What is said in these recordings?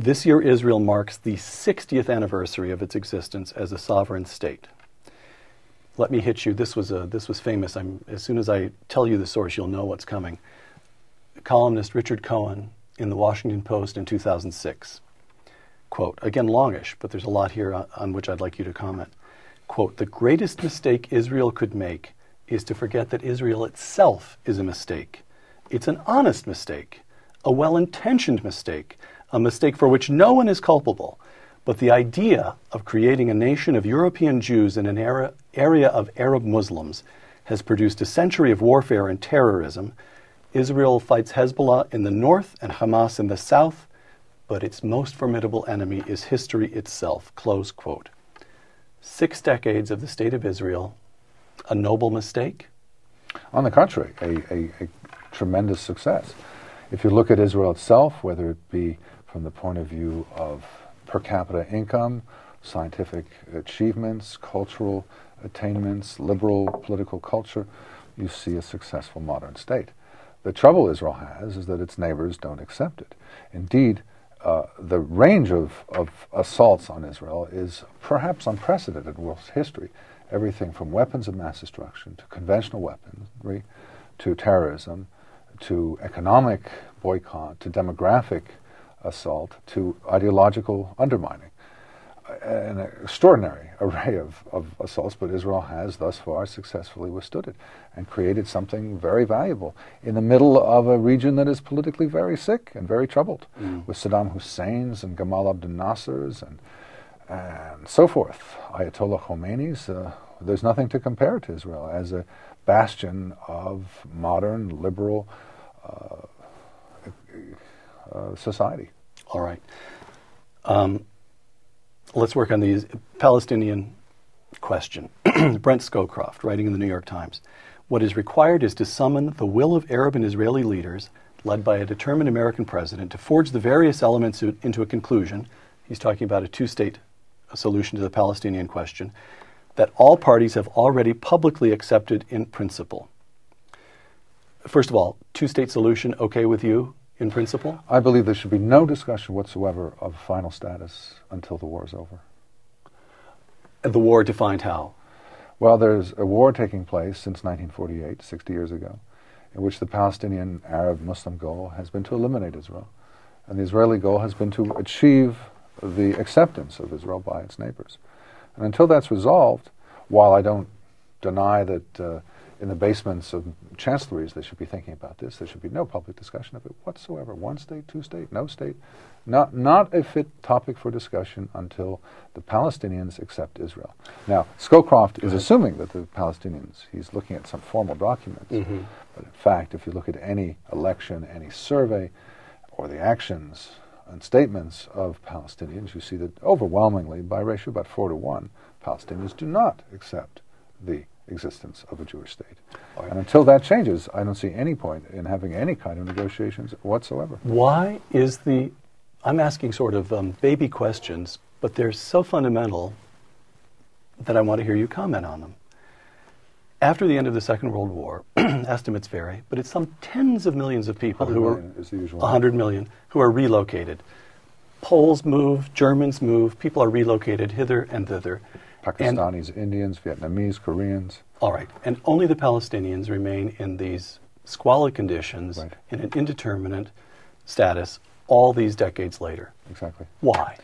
This year, Israel marks the 60th anniversary of its existence as a sovereign state. Let me hit you. This was famous. As soon as I tell you the source, you'll know what's coming. Columnist Richard Cohen in the Washington Post in 2006. Quote, again longish, but there's a lot here on which I'd like you to comment. Quote, the greatest mistake Israel could make is to forget that Israel itself is a mistake. It's an honest mistake, a well-intentioned mistake, a mistake for which no one is culpable. But the idea of creating a nation of European Jews in an area of Arab Muslims has produced a century of warfare and terrorism. Israel fights Hezbollah in the north and Hamas in the south, but its most formidable enemy is history itself, close quote. 6 decades of the state of Israel, a noble mistake? On the contrary, a tremendous success. If you look at Israel itself, whether it be from the point of view of per capita income, scientific achievements, cultural attainments, liberal political culture, you see a successful modern state. The trouble Israel has is that its neighbors don't accept it. Indeed, the range of assaults on Israel is perhaps unprecedented in world history. Everything from weapons of mass destruction to conventional weaponry to terrorism to economic boycott to demographic assault to ideological undermining. An extraordinary array of assaults, but Israel has thus far successfully withstood it and created something very valuable in the middle of a region that is politically very sick and very troubled, with Saddam Hussein's and Gamal Abdel Nasser's and so forth. Ayatollah Khomeini's, there's nothing to compare to Israel as a bastion of modern, liberal society. All right. Let's work on the Palestinian question. Brent Scowcroft, writing in the New York Times. What is required is to summon the will of Arab and Israeli leaders, led by a determined American president, to forge the various elements into a conclusion. He's talking about a two-state solution to the Palestinian question that all parties have already publicly accepted in principle. First of all, two-state solution okay with you? In principle? I believe there should be no discussion whatsoever of final status until the war is over. The war defined how? Well, there's a war taking place since 1948, 60 years ago, in which the Palestinian Arab-Muslim goal has been to eliminate Israel. And the Israeli goal has been to achieve the acceptance of Israel by its neighbors. And until that's resolved, while I don't deny that in the basements of chancelleries they should be thinking about this, there should be no public discussion of it whatsoever. One state, two state, no state. Not a fit topic for discussion until the Palestinians accept Israel. Now, Scowcroft is assuming that the Palestinians, he's looking at some formal documents, but in fact, if you look at any election, any survey, or the actions and statements of Palestinians, you see that overwhelmingly, by ratio about 4-1, Palestinians do not accept the existence of a Jewish state. Right. And until that changes, I don't see any point in having any kind of negotiations whatsoever. Why is I'm asking sort of baby questions, but they're so fundamental that I want to hear you comment on them. After the end of the Second World War, estimates vary, but it's some tens of millions of people who are 100 million who are relocated. Poles move, Germans move, people are relocated hither and thither. Pakistanis, Indians, Vietnamese, Koreans. All right. And only the Palestinians remain in these squalid conditions, in an indeterminate status, all these decades later. Exactly. Why?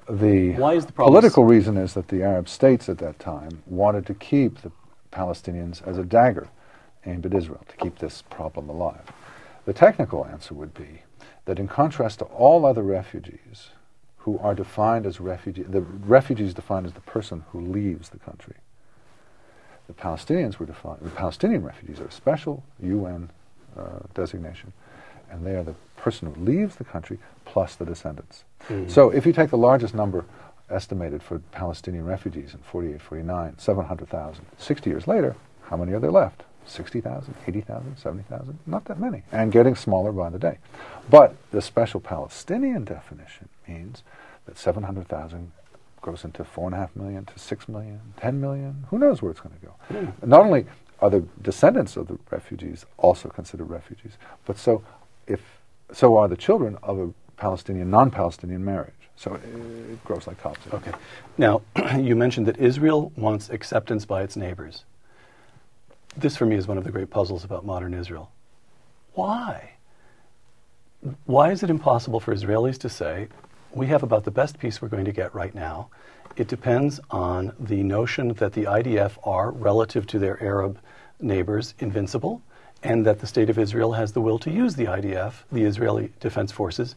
Why is the problem political reason is that the Arab states at that time wanted to keep the Palestinians as a dagger aimed at Israel, to keep this problem alive. The technical answer would be that in contrast to all other refugees, who are defined as refugees, the refugees defined as the person who leaves the country. The Palestinians were defined, the Palestinian refugees are a special UN designation, and they are the person who leaves the country plus the descendants. So if you take the largest number estimated for Palestinian refugees in 48, 49, 700,000, 60 years later, how many are there left? 60,000, 80,000, 70,000? Not that many, and getting smaller by the day. But the special Palestinian definition means that 700,000 goes into 4.5 million to 6 million, 10 million, who knows where it's going to go. Not only are the descendants of the refugees also considered refugees, but so are the children of a Palestinian, non-Palestinian marriage. So it grows like topsy. Okay. Now, you mentioned that Israel wants acceptance by its neighbors. This, for me, is one of the great puzzles about modern Israel. Why? Why is it impossible for Israelis to say, we have about the best peace we're going to get right now? It depends on the notion that the IDF are, relative to their Arab neighbors, invincible, and that the State of Israel has the will to use the IDF, the Israeli Defense Forces,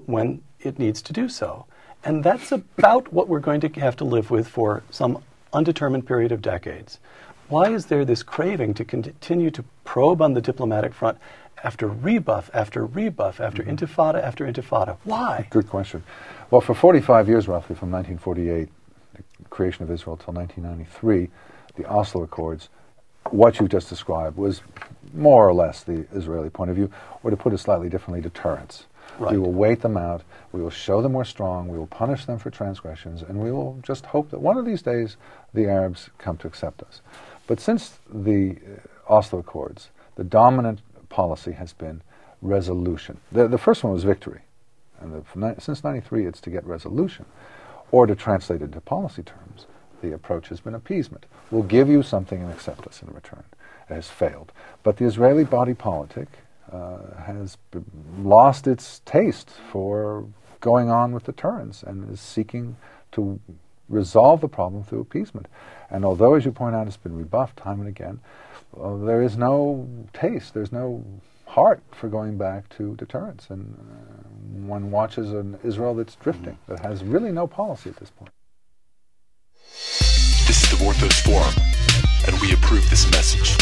when it needs to do so. And that's about what we're going to have to live with for some undetermined period of decades. Why is there this craving to continue to probe on the diplomatic front after rebuff, after rebuff, after intifada, after intifada? Why? Good question. Well, for 45 years, roughly, from 1948, the creation of Israel, till 1993, the Oslo Accords, what you just described was more or less the Israeli point of view, or to put it slightly differently, deterrence. Right. We will wait them out, we will show them we're strong, we will punish them for transgressions, and we will just hope that one of these days the Arabs come to accept us. But since the Oslo Accords, the dominant policy has been resolution. The first one was victory, and since 93 it's to get resolution. Or to translate it into policy terms, the approach has been appeasement. We'll give you something and accept us in return. It has failed. But the Israeli body politic has lost its taste for going on with deterrence and is seeking to resolve the problem through appeasement. And although, as you point out, it's been rebuffed time and again, there is no taste, there's no heart for going back to deterrence. And one watches an Israel that's drifting, that has really no policy at this point. This is the Vorthos Forum, and we approve this message.